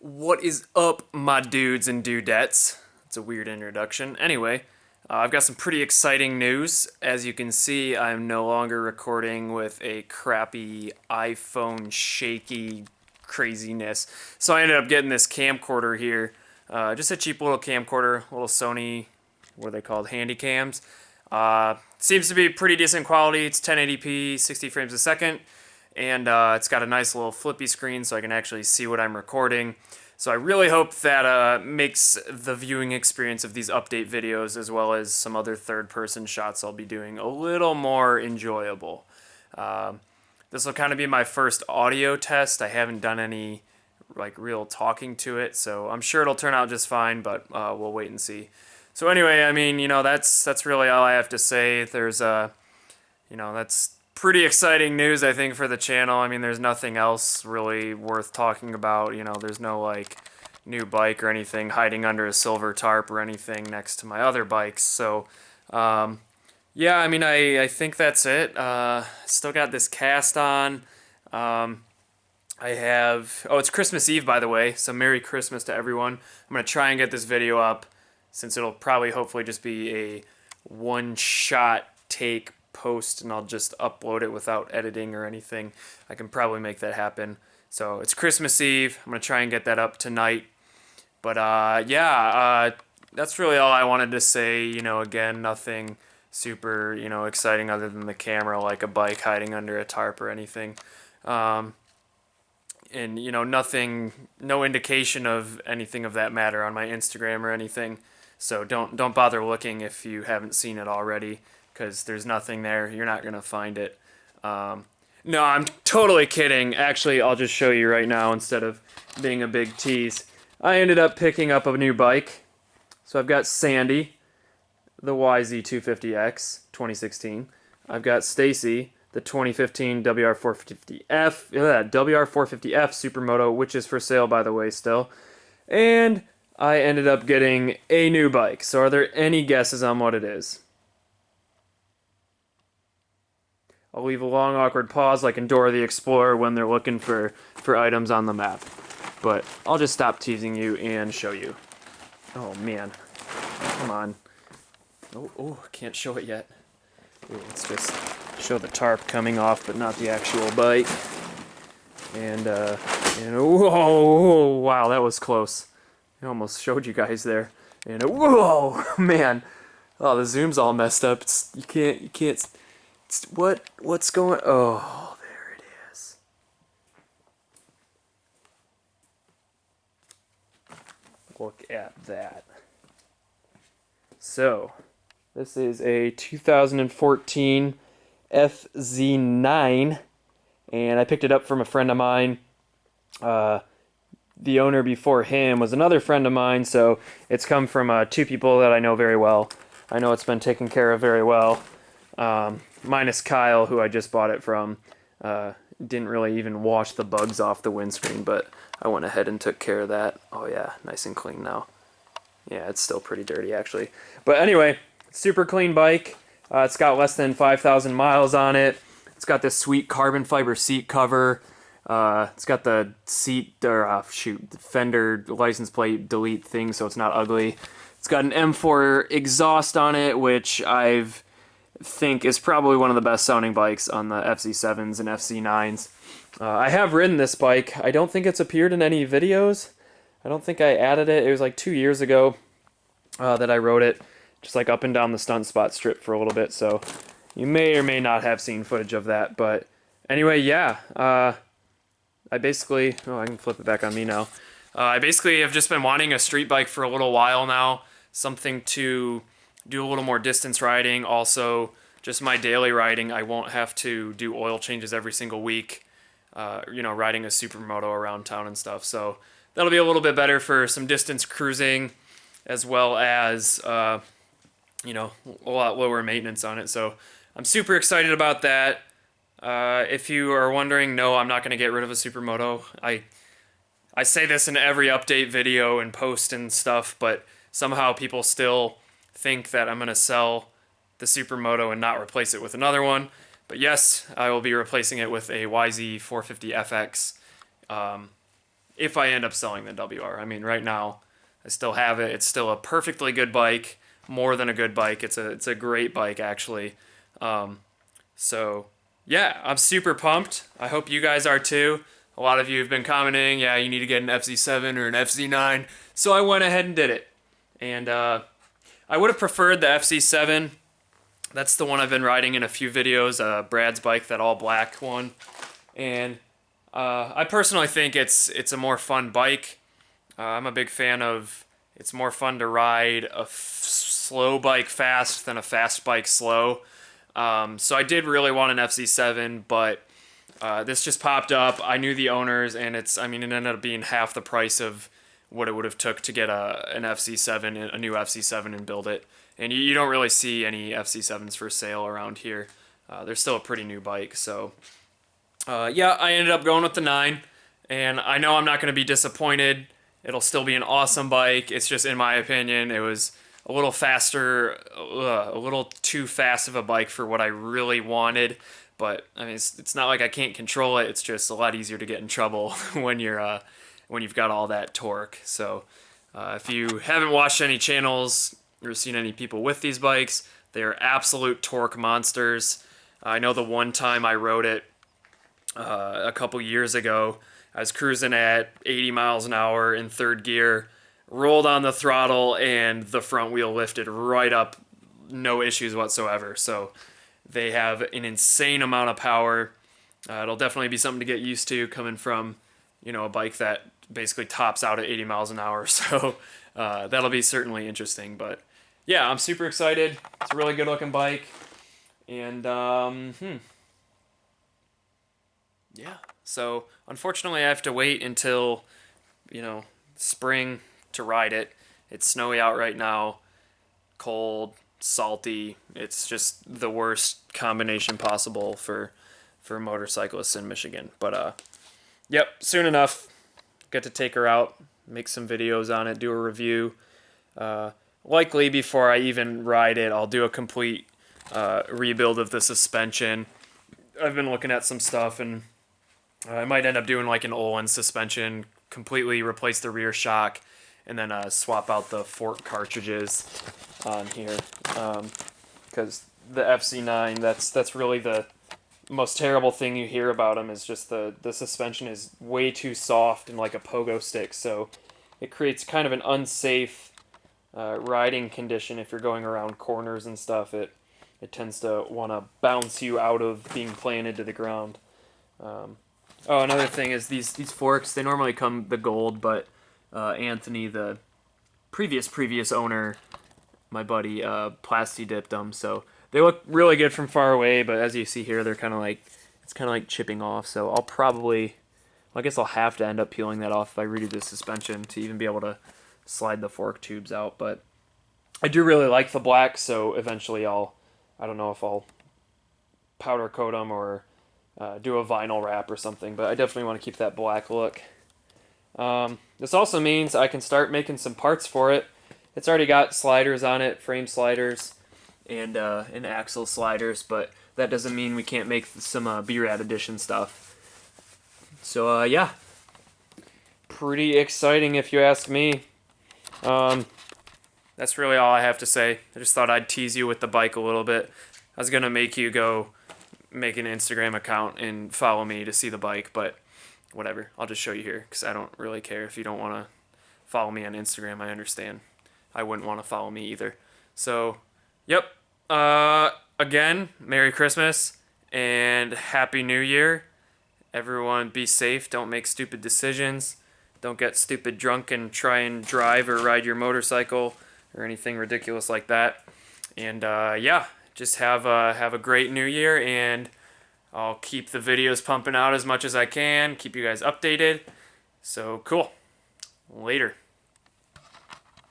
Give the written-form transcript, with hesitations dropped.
What is up, my dudes and dudettes? It's a weird introduction. Anyway, I've got some pretty exciting news. As you can see, I'm no longer recording with a crappy iPhone shaky craziness. So I ended up getting this camcorder here. Just a cheap little camcorder, little Sony, what are they called, handy cams. Seems to be pretty decent quality. It's 1080p, 60 frames a second. And it's got a nice little flippy screen so I can actually see what I'm recording. So I really hope that makes the viewing experience of these update videos, as well as some other third-person shots I'll be doing, a little more enjoyable. This will kind of be my first audio test. I haven't done any real talking to it, so I'm sure it'll turn out just fine, but we'll wait and see. So anyway, I mean, that's really all I have to say. There's that's pretty exciting news, I think, for the channel. I mean, there's nothing else really worth talking about. There's no new bike or anything hiding under a silver tarp or anything next to my other bikes. So yeah, I mean, I think that's it. Still got this cast on. I have, it's Christmas Eve, by the way, so Merry Christmas to everyone. I'm going to try and get this video up, since it'll probably hopefully just be a one-shot take post, and I'll just upload it without editing or anything. I can probably make that happen. So it's Christmas Eve. I'm going to try and get that up tonight. But yeah, that's really all I wanted to say. Again, nothing super, exciting other than the camera, like a bike hiding under a tarp or anything. And nothing, no indication of anything of that matter on my Instagram or anything. So don't bother looking if you haven't seen it already, because there's nothing there. You're not gonna find it. No, I'm totally kidding. Actually, I'll just show you right now instead of being a big tease. I ended up picking up a new bike. So I've got Sandy, the YZ250X 2016. I've got Stacy, the 2015 WR450F, WR450F Supermoto, which is for sale, by the way, still. And I ended up getting a new bike. So are there any guesses on what it is? I'll leave a long, awkward pause like in Dora the Explorer when they're looking for items on the map. But I'll just stop teasing you and show you. Oh, man. Come on. Oh, can't show it yet. Ooh, let's just show the tarp coming off, but not the actual bike. And whoa, wow, that was close. I almost showed you guys there. And whoa, man. Oh, the zoom's all messed up. You can't. What's going? Oh, there it is. Look at that. So, this is a 2014 FZ9, and I picked it up from a friend of mine. The owner before him was another friend of mine, so it's come from two people that I know very well. I know it's been taken care of very well. Minus Kyle, who I just bought it from. Didn't really even wash the bugs off the windscreen, but I went ahead and took care of that. Oh yeah, nice and clean now. Yeah, it's still pretty dirty actually. But anyway, super clean bike. It's got less than 5,000 miles on it. It's got this sweet carbon fiber seat cover. It's got the seat, or the fender license plate delete thing, so it's not ugly. It's got an M4 exhaust on it, which I've think is probably one of the best sounding bikes on the FZ7s and FZ9s. I have ridden this bike. I don't think it's appeared in any videos. I don't think I added it. It was like 2 years ago that I rode it, just like up and down the stunt spot strip for a little bit, so you may or may not have seen footage of that. But anyway, yeah, I basically, I can flip it back on me now. I basically have just been wanting a street bike for a little while now, something to do a little more distance riding. Also, just my daily riding, I won't have to do oil changes every single week, riding a supermoto around town and stuff. So that'll be a little bit better for some distance cruising, as well as, a lot lower maintenance on it. So I'm super excited about that. If you are wondering, no, I'm not going to get rid of a supermoto. I say this in every update video and post and stuff, but somehow people still think that I'm going to sell the supermoto and not replace it with another one. But yes, I will be replacing it with a YZ450FX. if I end up selling the WR. I mean, right now, I still have it. It's still a perfectly good bike, more than a good bike. It's a great bike, actually. So, yeah, I'm super pumped. I hope you guys are too. A lot of you have been commenting, yeah, you need to get an FZ7 or an FZ9. So I went ahead and did it. And I would have preferred the FZ7. That's the one I've been riding in a few videos, Brad's bike, that all black one. And I personally think it's a more fun bike. I'm a big fan of, it's more fun to ride a slow bike fast than a fast bike slow. So I did really want an FZ7, but this just popped up. I knew the owners, and it ended up being half the price of what it would have took to get an FZ7, a new FZ7, and build it. And you don't really see any FZ7s for sale around here. They're still a pretty new bike, so yeah, I ended up going with the 9, and I know I'm not going to be disappointed. It'll still be an awesome bike. It's just, in my opinion, it was a little faster, a little too fast of a bike for what I really wanted. But I mean, it's not like I can't control it. It's just a lot easier to get in trouble when you've got all that torque. So if you haven't watched any channels or seen any people with these bikes, they are absolute torque monsters. I know the one time I rode it a couple years ago, I was cruising at 80 miles an hour in third gear, rolled on the throttle, and the front wheel lifted right up, no issues whatsoever. So they have an insane amount of power. It'll definitely be something to get used to coming from, a bike that basically tops out at 80 miles an hour. So that'll be certainly interesting. But yeah, I'm super excited. It's a really good looking bike. And yeah, so unfortunately I have to wait until, spring to ride it. It's snowy out right now, cold, salty. It's just the worst combination possible for motorcyclists in Michigan. But yep, soon enough, get to take her out, make some videos on it, do a review. Likely before I even ride it, I'll do a complete rebuild of the suspension. I've been looking at some stuff, and I might end up doing like an Olin suspension, completely replace the rear shock, and then swap out the fork cartridges on here. Because the FC9, that's really the most terrible thing you hear about them, is just the suspension is way too soft and like a pogo stick, so it creates kind of an unsafe riding condition if you're going around corners and stuff. It tends to want to bounce you out of being planted to the ground. Oh, another thing is these forks, they normally come the gold, but Anthony, the previous owner, my buddy, plasti dipped them, so they look really good from far away, but as you see here, they're kind of like, it's kind of like chipping off, so I'll probably, I guess I'll have to end up peeling that off if I redo the suspension to even be able to slide the fork tubes out. But I do really like the black, so eventually I don't know if I'll powder coat them or do a vinyl wrap or something, but I definitely want to keep that black look. This also means I can start making some parts for it. It's already got sliders on it, frame sliders, and axle sliders, but that doesn't mean we can't make some BeRAD edition stuff. So yeah, pretty exciting if you ask me. That's really all I have to say. I just thought I'd tease you with the bike a little bit. I was gonna make you go make an Instagram account and follow me to see the bike, but whatever, I'll just show you here because I don't really care if you don't want to follow me on Instagram. I understand. I wouldn't want to follow me either. So yep, again, Merry Christmas and Happy New Year. Everyone be safe, don't make stupid decisions, don't get stupid drunk and try and drive or ride your motorcycle or anything ridiculous like that. And yeah, just have a great new year, and I'll keep the videos pumping out as much as I can, keep you guys updated. So cool. Later.